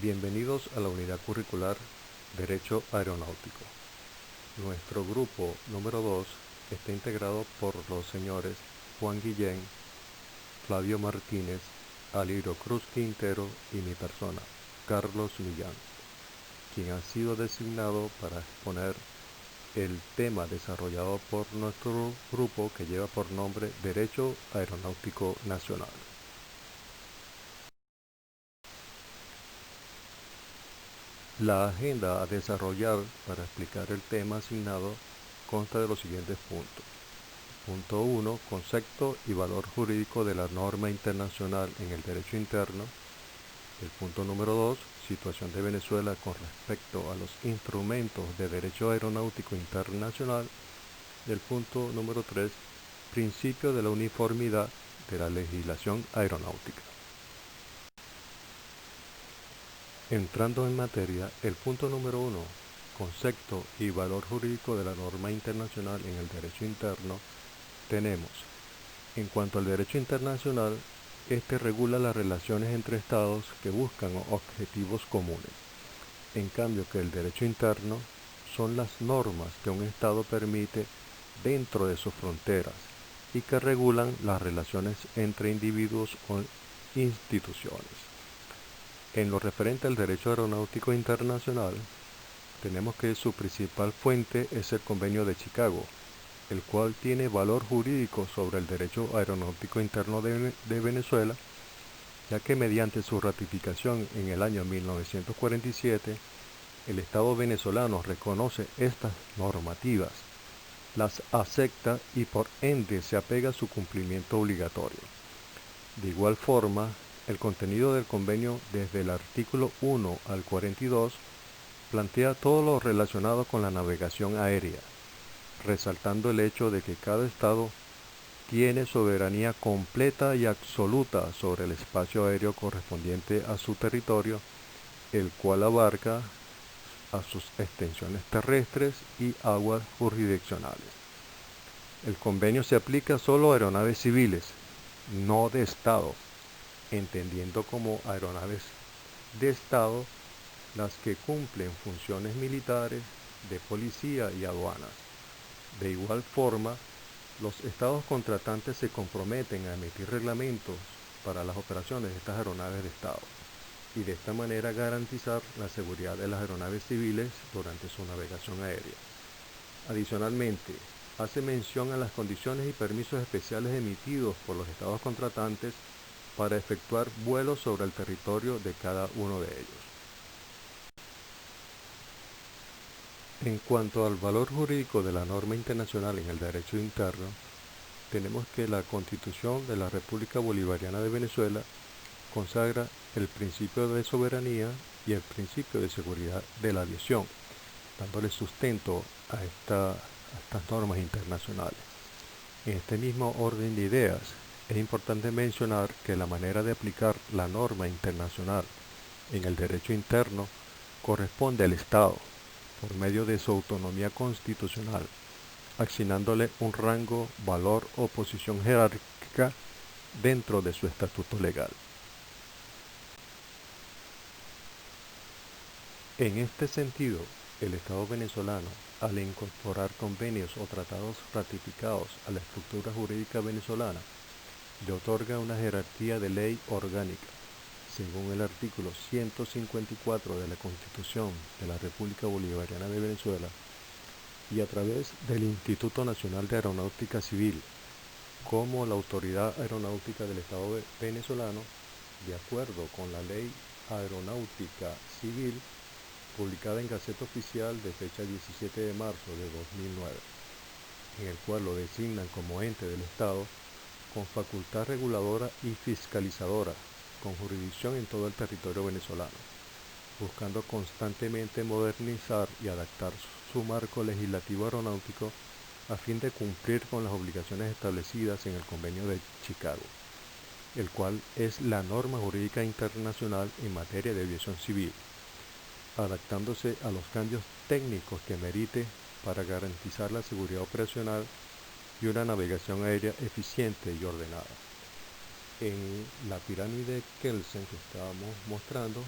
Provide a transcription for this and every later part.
Bienvenidos a la unidad curricular Derecho Aeronáutico. Nuestro grupo número 2 está integrado por los señores Juan Guillén, Flavio Martínez, Aliro Cruz Quintero y mi persona, Carlos Millán, quien ha sido designado para exponer el tema desarrollado por nuestro grupo que lleva por nombre Derecho Aeronáutico Nacional. La agenda a desarrollar para explicar el tema asignado consta de los siguientes puntos. Punto 1. Concepto y valor jurídico de la norma internacional en el derecho interno. El punto número 2. Situación de Venezuela con respecto a los instrumentos de derecho aeronáutico internacional. Y el punto número 3. Principio de la uniformidad de la legislación aeronáutica. Entrando en materia, el punto número 1, concepto y valor jurídico de la norma internacional en el derecho interno, tenemos, en cuanto al derecho internacional, este regula las relaciones entre estados que buscan objetivos comunes, en cambio que el derecho interno son las normas que un estado permite dentro de sus fronteras y que regulan las relaciones entre individuos o instituciones. En lo referente al derecho aeronáutico internacional, tenemos que su principal fuente es el Convenio de Chicago, el cual tiene valor jurídico sobre el derecho aeronáutico interno de Venezuela, ya que mediante su ratificación en el año 1947, el Estado venezolano reconoce estas normativas, las acepta y por ende se apega a su cumplimiento obligatorio. De igual forma, el contenido del convenio desde el artículo 1 al 42 plantea todo lo relacionado con la navegación aérea, resaltando el hecho de que cada estado tiene soberanía completa y absoluta sobre el espacio aéreo correspondiente a su territorio, el cual abarca a sus extensiones terrestres y aguas jurisdiccionales. El convenio se aplica solo a aeronaves civiles, no de Estado, entendiendo como aeronaves de Estado las que cumplen funciones militares, de policía y aduanas. De igual forma, los estados contratantes se comprometen a emitir reglamentos para las operaciones de estas aeronaves de Estado y de esta manera garantizar la seguridad de las aeronaves civiles durante su navegación aérea. Adicionalmente, hace mención a las condiciones y permisos especiales emitidos por los estados contratantes para efectuar vuelos sobre el territorio de cada uno de ellos. En cuanto al valor jurídico de la norma internacional en el derecho interno, tenemos que la Constitución de la República Bolivariana de Venezuela consagra el principio de soberanía y el principio de seguridad de la aviación, dándole sustento a estas normas internacionales. En este mismo orden de ideas, es importante mencionar que la manera de aplicar la norma internacional en el derecho interno corresponde al Estado, por medio de su autonomía constitucional, asignándole un rango, valor o posición jerárquica dentro de su estatuto legal. En este sentido, el Estado venezolano, al incorporar convenios o tratados ratificados a la estructura jurídica venezolana, le otorga una jerarquía de ley orgánica, según el artículo 154 de la Constitución de la República Bolivariana de Venezuela, y a través del Instituto Nacional de Aeronáutica Civil, como la Autoridad Aeronáutica del Estado venezolano, de acuerdo con la Ley Aeronáutica Civil, publicada en Gaceta Oficial de fecha 17 de marzo de 2009, en el cual lo designan como ente del Estado, con facultad reguladora y fiscalizadora, con jurisdicción en todo el territorio venezolano, buscando constantemente modernizar y adaptar su marco legislativo aeronáutico a fin de cumplir con las obligaciones establecidas en el Convenio de Chicago, el cual es la norma jurídica internacional en materia de aviación civil, adaptándose a los cambios técnicos que merite para garantizar la seguridad operacional y una navegación aérea eficiente y ordenada. En la pirámide Kelsen que estábamos mostrando,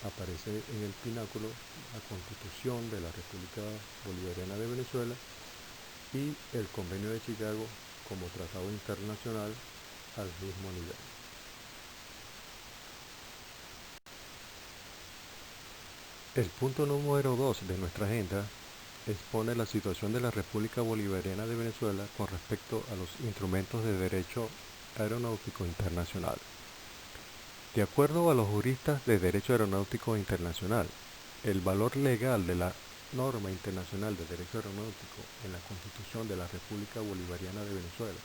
aparece en el pináculo la Constitución de la República Bolivariana de Venezuela y el Convenio de Chicago como tratado internacional al mismo nivel. El punto número 2 de nuestra agenda expone la situación de la República Bolivariana de Venezuela con respecto a los instrumentos de derecho aeronáutico internacional. De acuerdo a los juristas de derecho aeronáutico internacional, el valor legal de la norma internacional de derecho aeronáutico en la Constitución de la República Bolivariana de Venezuela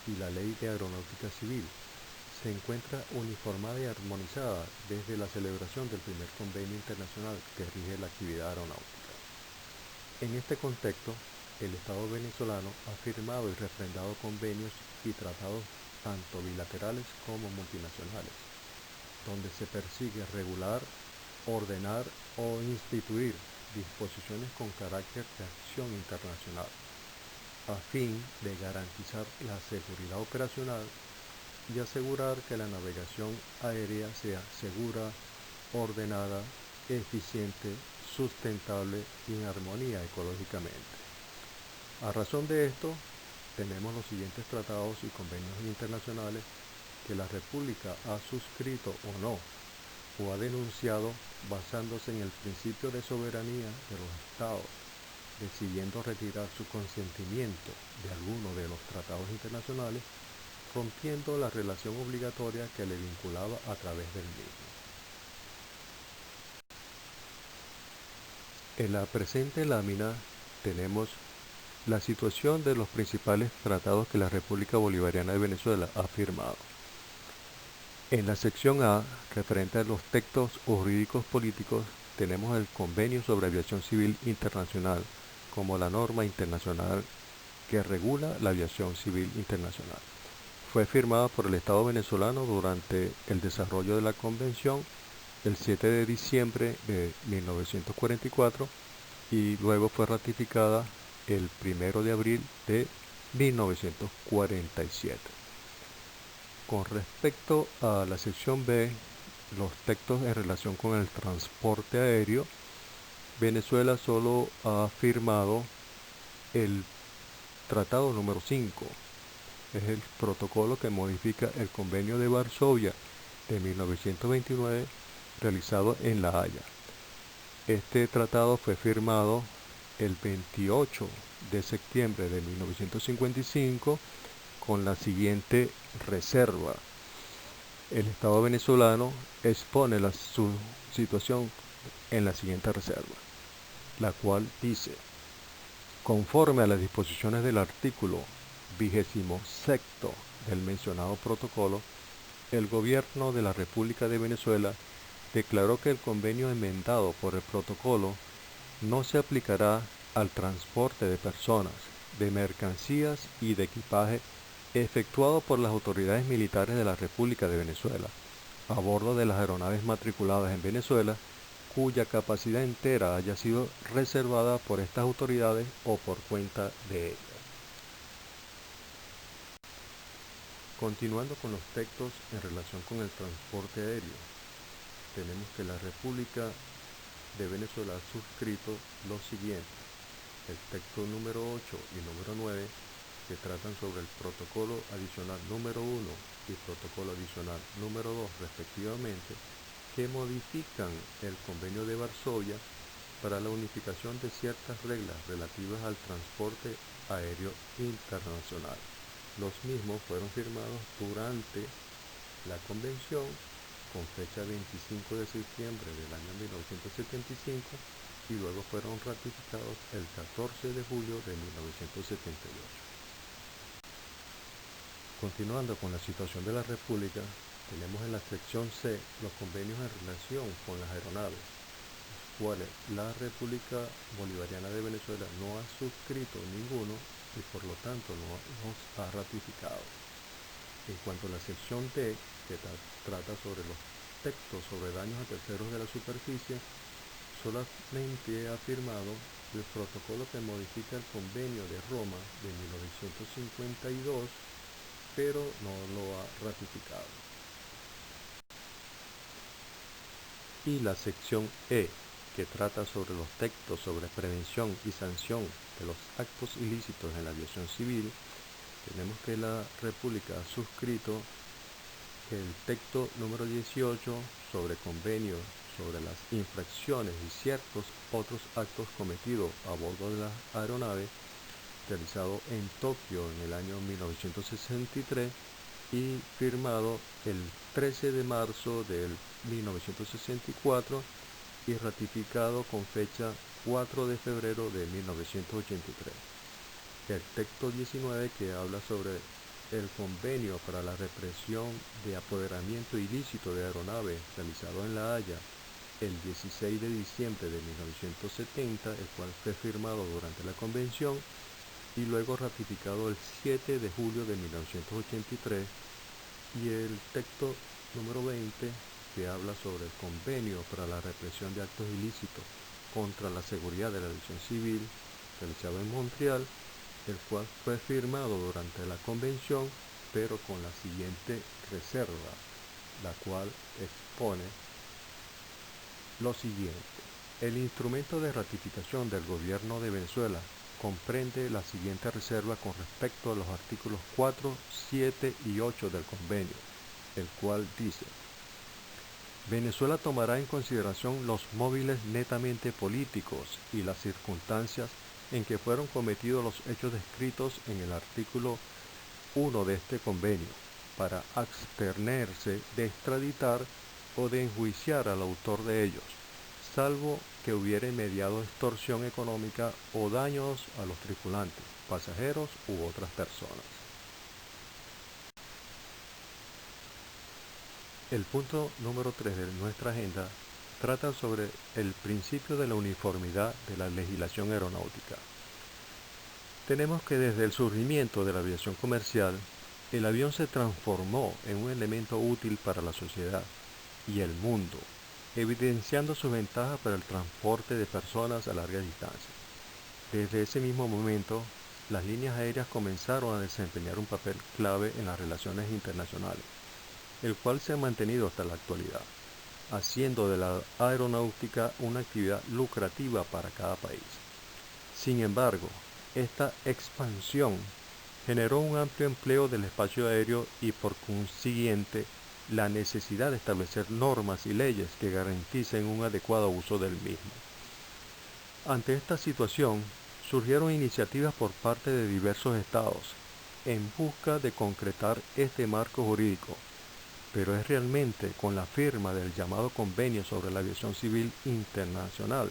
y la Ley de Aeronáutica Civil se encuentra uniformada y armonizada desde la celebración del primer convenio internacional que rige la actividad aeronáutica. En este contexto, el Estado venezolano ha firmado y refrendado convenios y tratados tanto bilaterales como multinacionales, donde se persigue regular, ordenar o instituir disposiciones con carácter de acción internacional, a fin de garantizar la seguridad operacional y asegurar que la navegación aérea sea segura, ordenada, eficiente, sustentable y en armonía ecológicamente. A razón de esto, tenemos los siguientes tratados y convenios internacionales que la República ha suscrito o no, o ha denunciado basándose en el principio de soberanía de los Estados, decidiendo retirar su consentimiento de alguno de los tratados internacionales, rompiendo la relación obligatoria que le vinculaba a través del mismo. En la presente lámina tenemos la situación de los principales tratados que la República Bolivariana de Venezuela ha firmado. En la sección A, referente a los textos jurídicos políticos, tenemos el Convenio sobre Aviación Civil Internacional como la norma internacional que regula la aviación civil internacional. Fue firmada por el Estado venezolano durante el desarrollo de la Convención el 7 de diciembre de 1944 y luego fue ratificada el 1 de abril de 1947. Con respecto a la sección B, los textos en relación con el transporte aéreo, Venezuela solo ha firmado el Tratado número 5. Es el protocolo que modifica el Convenio de Varsovia de 1929 realizado en La Haya. Este tratado fue firmado el 28 de septiembre de 1955 con la siguiente reserva. El Estado venezolano expone su situación en la siguiente reserva, la cual dice: conforme a las disposiciones del artículo 26 del mencionado protocolo, el gobierno de la República de Venezuela declaró que el convenio enmendado por el protocolo no se aplicará al transporte de personas, de mercancías y de equipaje efectuado por las autoridades militares de la República de Venezuela, a bordo de las aeronaves matriculadas en Venezuela, cuya capacidad entera haya sido reservada por estas autoridades o por cuenta de ellas. Continuando con los textos en relación con el transporte aéreo, tenemos que la República de Venezuela ha suscrito lo siguiente: el texto número 8 y número 9, que tratan sobre el protocolo adicional número 1 y protocolo adicional número 2 respectivamente, que modifican el convenio de Varsovia para la unificación de ciertas reglas relativas al transporte aéreo internacional. Los mismos fueron firmados durante la convención con fecha 25 de septiembre del año 1975 y luego fueron ratificados el 14 de julio de 1978. Continuando con la situación de la República, tenemos en la sección C los convenios en relación con las aeronaves, los cuales la República Bolivariana de Venezuela no ha suscrito ninguno y por lo tanto no los ha ratificado. En cuanto a la sección D, que trata sobre los textos sobre daños a terceros de la superficie, solamente ha firmado el protocolo que modifica el convenio de Roma de 1952, pero no lo ha ratificado. y la sección E, que trata sobre los textos sobre prevención y sanción de los actos ilícitos en la aviación civil, tenemos que la República ha suscrito el texto número 18 sobre convenio sobre las infracciones y ciertos otros actos cometidos a bordo de la aeronave, realizado en Tokio en el año 1963 y firmado el 13 de marzo del 1964 y ratificado con fecha 4 de febrero de 1983. El texto 19, que habla sobre el convenio para la represión de apoderamiento ilícito de aeronaves realizado en La Haya el 16 de diciembre de 1970, el cual fue firmado durante la convención y luego ratificado el 7 de julio de 1983, y el texto número 20, que habla sobre el convenio para la represión de actos ilícitos contra la seguridad de la aviación civil realizado en Montreal, el cual fue firmado durante la convención, pero con la siguiente reserva, la cual expone lo siguiente. El instrumento de ratificación del gobierno de Venezuela comprende la siguiente reserva con respecto a los artículos 4, 7 y 8 del convenio, el cual dice: Venezuela tomará en consideración los móviles netamente políticos y las circunstancias en que fueron cometidos los hechos descritos en el artículo 1 de este convenio, para abstenerse de extraditar o de enjuiciar al autor de ellos, salvo que hubiere mediado extorsión económica o daños a los tripulantes, pasajeros u otras personas. El punto número 3 de nuestra agenda trata sobre el principio de la uniformidad de la legislación aeronáutica. Tenemos que desde el surgimiento de la aviación comercial, el avión se transformó en un elemento útil para la sociedad y el mundo, evidenciando sus ventajas para el transporte de personas a larga distancia. Desde ese mismo momento, las líneas aéreas comenzaron a desempeñar un papel clave en las relaciones internacionales, el cual se ha mantenido hasta la actualidad, haciendo de la aeronáutica una actividad lucrativa para cada país. Sin embargo, esta expansión generó un amplio empleo del espacio aéreo y por consiguiente la necesidad de establecer normas y leyes que garanticen un adecuado uso del mismo. Ante esta situación, surgieron iniciativas por parte de diversos estados en busca de concretar este marco jurídico, pero es realmente con la firma del llamado Convenio sobre la Aviación Civil Internacional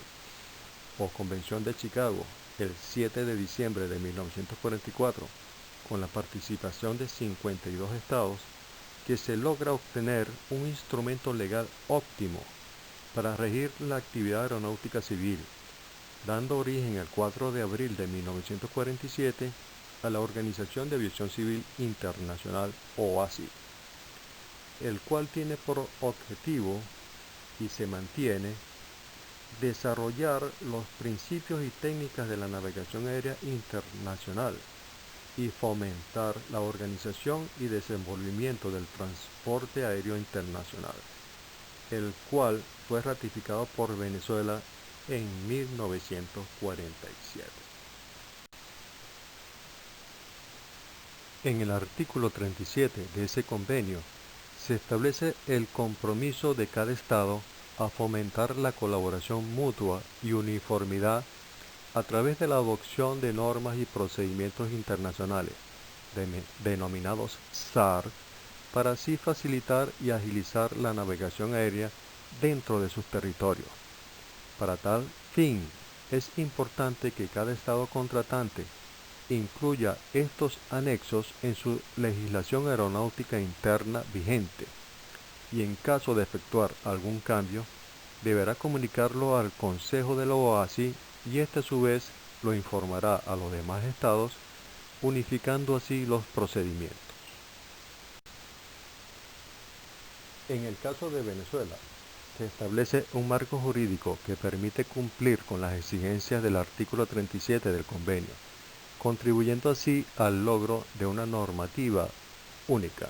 o Convención de Chicago el 7 de diciembre de 1944, con la participación de 52 estados, que se logra obtener un instrumento legal óptimo para regir la actividad aeronáutica civil, dando origen el 4 de abril de 1947 a la Organización de Aviación Civil Internacional, OACI, el cual tiene por objetivo y se mantiene desarrollar los principios y técnicas de la navegación aérea internacional y fomentar la organización y desenvolvimiento del transporte aéreo internacional, el cual fue ratificado por Venezuela en 1947. En el artículo 37 de ese convenio se establece el compromiso de cada Estado a fomentar la colaboración mutua y uniformidad a través de la adopción de normas y procedimientos internacionales, denominados SAR, para así facilitar y agilizar la navegación aérea dentro de sus territorios. Para tal fin, es importante que cada Estado contratante incluya estos anexos en su legislación aeronáutica interna vigente y en caso de efectuar algún cambio, deberá comunicarlo al Consejo de la OACI y este a su vez lo informará a los demás estados, unificando así los procedimientos. En el caso de Venezuela, se establece un marco jurídico que permite cumplir con las exigencias del artículo 37 del convenio, contribuyendo así al logro de una normativa única.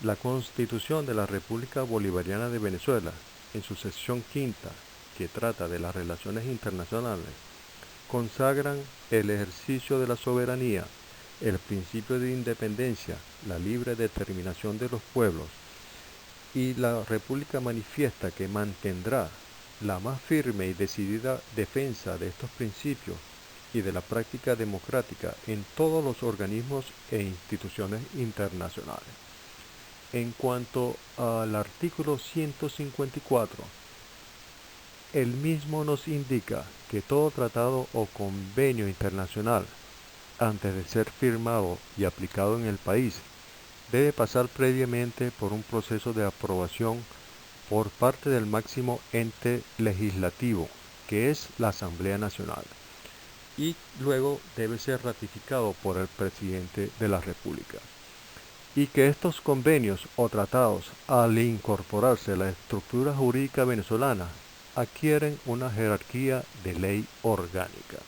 La Constitución de la República Bolivariana de Venezuela en su sección quinta, que trata de las relaciones internacionales, consagran el ejercicio de la soberanía, el principio de independencia, la libre determinación de los pueblos, y la República manifiesta que mantendrá la más firme y decidida defensa de estos principios y de la práctica democrática en todos los organismos e instituciones internacionales. En cuanto al artículo 154, el mismo nos indica que todo tratado o convenio internacional, antes de ser firmado y aplicado en el país, debe pasar previamente por un proceso de aprobación por parte del máximo ente legislativo, que es la Asamblea Nacional, y luego debe ser ratificado por el presidente de la República. Y que estos convenios o tratados, al incorporarse a la estructura jurídica venezolana, adquieren una jerarquía de ley orgánica.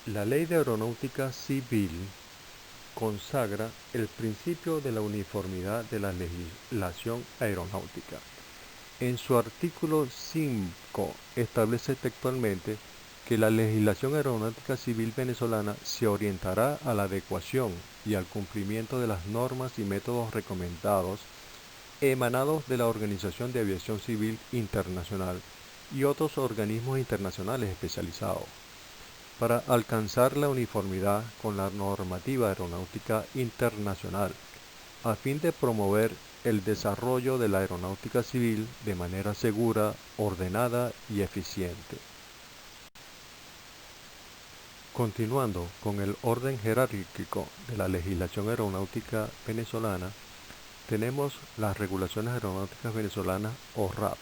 La Ley de Aeronáutica Civil consagra el principio de la uniformidad de la legislación aeronáutica. En su artículo 5 establece textualmente que la legislación aeronáutica civil venezolana se orientará a la adecuación y al cumplimiento de las normas y métodos recomendados emanados de la Organización de Aviación Civil Internacional y otros organismos internacionales especializados, para alcanzar la uniformidad con la normativa aeronáutica internacional, a fin de promover el desarrollo de la aeronáutica civil de manera segura, ordenada y eficiente. Continuando con el orden jerárquico de la legislación aeronáutica venezolana, tenemos las regulaciones aeronáuticas venezolanas o RAP,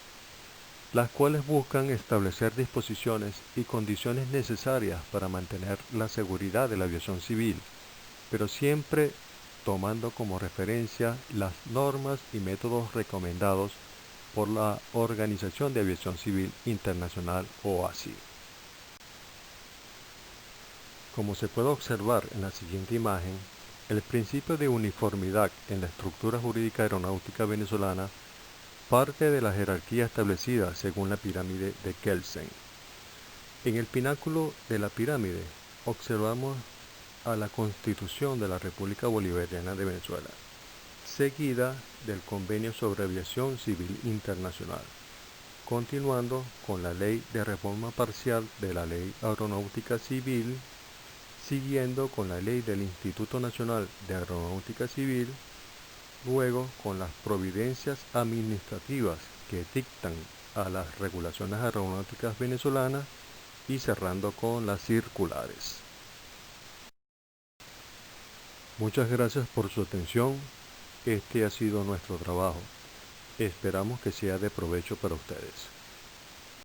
las cuales buscan establecer disposiciones y condiciones necesarias para mantener la seguridad de la aviación civil, pero siempre tomando como referencia las normas y métodos recomendados por la Organización de Aviación Civil Internacional OACI. Como se puede observar en la siguiente imagen, el principio de uniformidad en la estructura jurídica aeronáutica venezolana parte de la jerarquía establecida según la pirámide de Kelsen. En el pináculo de la pirámide observamos a la Constitución de la República Bolivariana de Venezuela, seguida del Convenio sobre Aviación Civil Internacional, continuando con la Ley de Reforma Parcial de la Ley Aeronáutica Civil, siguiendo con la Ley del Instituto Nacional de Aeronáutica Civil, luego con las providencias administrativas que dictan a las regulaciones aeronáuticas venezolanas y cerrando con las circulares. Muchas gracias por su atención. Este ha sido nuestro trabajo. Esperamos que sea de provecho para ustedes.